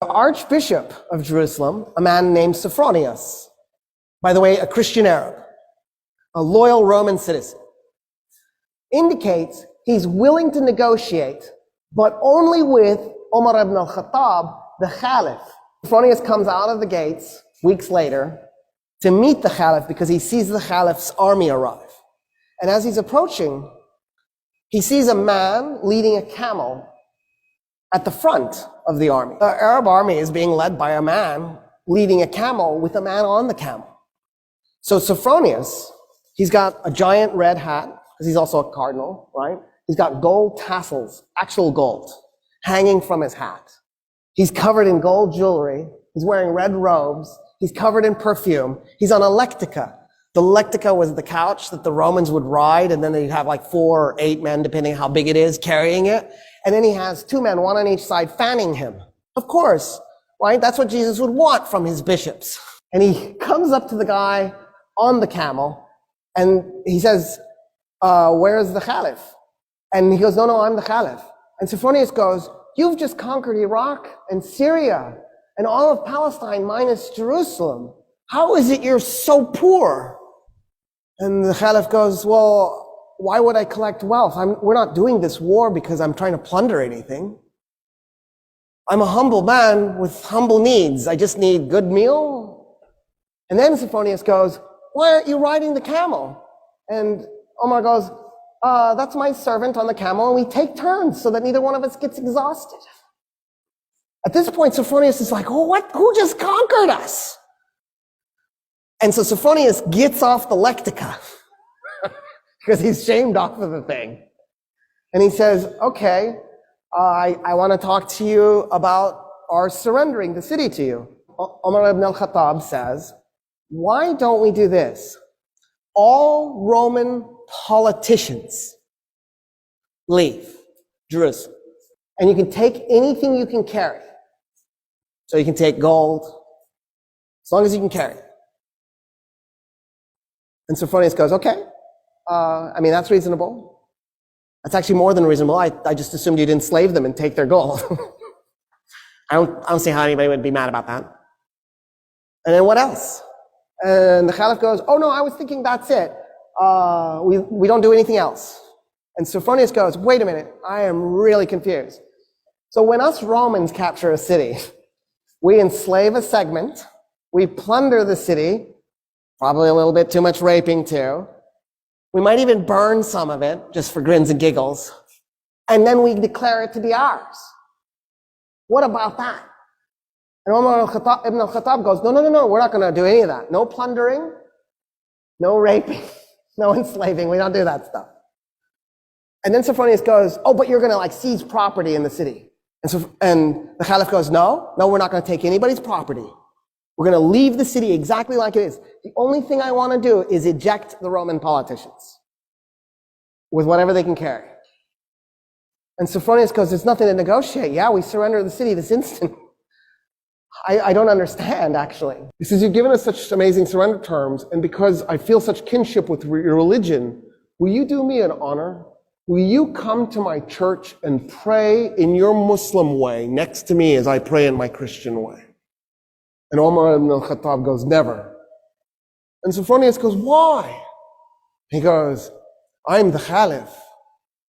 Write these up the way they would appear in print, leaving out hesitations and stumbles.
The Archbishop of Jerusalem, a man named Sophronius, by the way, a Christian Arab, a loyal Roman citizen, indicates he's willing to negotiate, but only with Omar ibn al-Khattab, the Caliph. Sophronius comes out of the gates weeks later to meet the Caliph because he sees the Caliph's army arrive. And as he's approaching, he sees a man leading a camel at the front of the army. The Arab army is being led by a man leading a camel with a man on the camel. So Sophronius, he's got a giant red hat, because he's also a cardinal, right? He's got gold tassels, actual gold, hanging from his hat. He's covered in gold jewelry. He's wearing red robes. He's covered in perfume. He's on a lectica. The lectica was the couch that the Romans would ride, and then they'd have like 4 or 8 men, depending how big it is, carrying it. And then he has 2 men, one on each side, fanning him. Of course, right? That's what Jesus would want from his bishops. And he comes up to the guy on the camel, and he says, where's the Caliph? And he goes, no, I'm the Caliph. And Sophronius goes, you've just conquered Iraq and Syria and all of Palestine minus Jerusalem. How is it you're so poor? And the Caliph goes, well, why would I collect wealth? We're not doing this war because I'm trying to plunder anything. I'm a humble man with humble needs. I just need good meal. And then Sophronius goes, why aren't you riding the camel? And Omar goes, that's my servant on the camel, and we take turns so that neither one of us gets exhausted. At this point, Sophronius is like, oh, what? Who just conquered us? And so Sophronius gets off the lectica because he's shamed off of the thing. And he says, okay, I want to talk to you about our surrendering the city to you. Omar ibn al-Khattab says, why don't we do this? All Roman politicians leave Jerusalem. And you can take anything you can carry. So you can take gold, as long as you can carry it. And Sophronius goes, okay, that's reasonable. That's actually more than reasonable. I just assumed you'd enslave them and take their gold. I don't see how anybody would be mad about that. And then what else? And the Caliph goes, oh no, I was thinking that's it. We don't do anything else. And Sophronius goes, wait a minute, I am really confused. So when us Romans capture a city, we enslave a segment, we plunder the city, probably a little bit too much raping too. We might even burn some of it, just for grins and giggles. And then we declare it to be ours. What about that? And Umar ibn al-Khattab goes, no, we're not going to do any of that. No plundering, no raping, no enslaving. We don't do that stuff. And then Sophronius goes, oh, but you're going to seize property in the city. And the Caliph goes, no, we're not going to take anybody's property. We're going to leave the city exactly like it is. The only thing I want to do is eject the Roman politicians with whatever they can carry. And Sophronius goes, there's nothing to negotiate. Yeah, we surrender the city this instant. I don't understand, actually. He says, you've given us such amazing surrender terms, and because I feel such kinship with your religion, will you do me an honor? Will you come to my church and pray in your Muslim way next to me as I pray in my Christian way? And Omar ibn al-Khattab goes, never. And Sophronius goes, why? He goes, I'm the Caliph.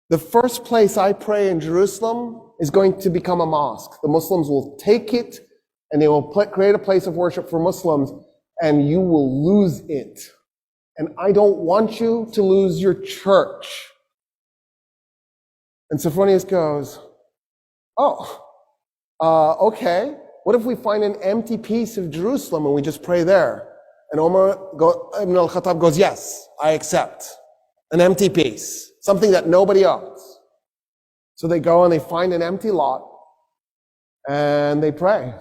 The first place I pray in Jerusalem is going to become a mosque. The Muslims will take it and they will create a place of worship for Muslims, and you will lose it. And I don't want you to lose your church. And Sophronius goes, okay. What if we find an empty piece of Jerusalem and we just pray there? And Omar ibn al-Khattab goes, yes, I accept. An empty piece, something that nobody owns. So they go and they find an empty lot and they pray.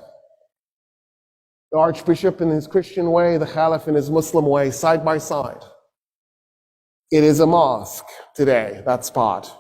The Archbishop in his Christian way, the Caliph in his Muslim way, side by side. It is a mosque today, that spot.